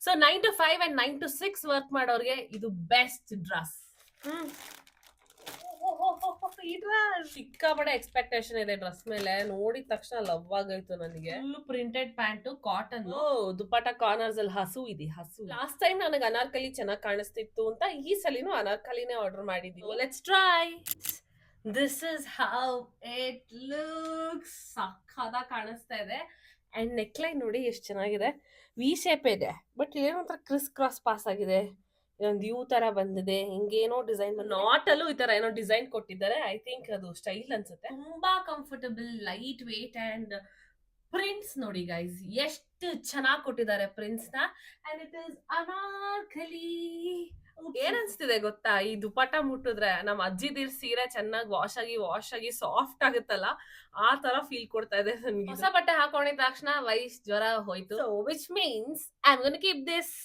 So 9 to 5 and 9 to 6 work ಮಾಡೋರ್ಗೆ ಇದು best dress. ಈ ಡ್ರೆಸ್ ಸಿಕ್ಕಾಪಟ್ಟೆ ಎಕ್ಸ್ಪೆಕ್ಟೇಷನ್ ಇದೆ ಡ್ರೆಸ್ ಮೇಲೆ. ನೋಡಿದ ತಕ್ಷಣ ಲವ್ ಆಗೋಯ್ತು ನನಗೆ. ಫುಲ್ ಪ್ರಿಂಟೆಡ್ ಪ್ಯಾಂಟು, ಕಾಟನ್, ದುಪ್ಪಟ್ಟ ಕಾರ್ನರ್ಸ್ ಅಲ್ಲಿ ಹಸು ಇದೆ, ಹಸು. ಲಾಸ್ಟ್ ಟೈಮ್ ನನಗೆ ಅನಾರ್ಕಲಿ ಚೆನ್ನಾಗಿ ಕಾಣಿಸ್ತಿತ್ತು ಅಂತ ಈ ಸಲಿನೂ ಅನಾರ್ಕಲಿನೇ ಆರ್ಡರ್ ಮಾಡಿದೀವಿ. Let's try. This is how it looks. ಸಖತ್ತಾಗಿ ಕಾಣಿಸ್ತಾ ಇದೆ. ಅಂಡ್ ನೆಕ್ಲೈನ್ ನೋಡಿ ಎಷ್ಟು ಚೆನ್ನಾಗಿದೆ. ವಿ ಶೇಪ್ ಇದೆ, ಬಟ್ ಏನೋ ಒಂಥರ ಕ್ರಿಸ್ ಕ್ರಾಸ್ ಪಾಸ್ ಆಗಿದೆ. ಒಂದು ಯೂ ತರ ಬಂದಿದೆ, ಹಿಂಗೇನೋ ಡಿಸೈನ್. ನಾಟ್ ಅಲ್ಲೂ ಈ ತರ ಏನೋ ಡಿಸೈನ್ ಕೊಟ್ಟಿದ್ದಾರೆ. ಐ ಥಿಂಕ್ ಅದು ಸ್ಟೈಲ್ ಅನ್ಸುತ್ತೆ. ತುಂಬಾ comfortable, light weight and prints ನೋಡಿ ಗೈಸ್, ಎಷ್ಟು ಚೆನ್ನಾಗಿ ಕೊಟ್ಟಿದ್ದಾರೆ ಪ್ರಿಂಟ್ಸ್ ನ. And it is Anarkali. ಏನ್ ಅನ್ಸ್ತಿದೆ ಗೊತ್ತಾ, ಈ ದುಪಟ್ಟ ಮುಟ್ಟಿದ್ರೆ ನಮ್ಮ ಅಜ್ಜಿದಿರ್ ಸೀರೆ ಚೆನ್ನಾಗಿ ವಾಶ್ ಆಗಿ ಸಾಫ್ಟ್ ಆಗುತ್ತಲ್ಲ, ಆ ತರ ಫೀಲ್ ಕೊಡ್ತಾ ಇದೆ ನನ್ಗೆ. ಹೊಸ ಬಟ್ಟೆ ಹಾಕೊಂಡಿದ ತಕ್ಷಣ ವಯಸ್ ಜ್ವರ ಹೋಯ್ತು. Which means I am gonna keep this.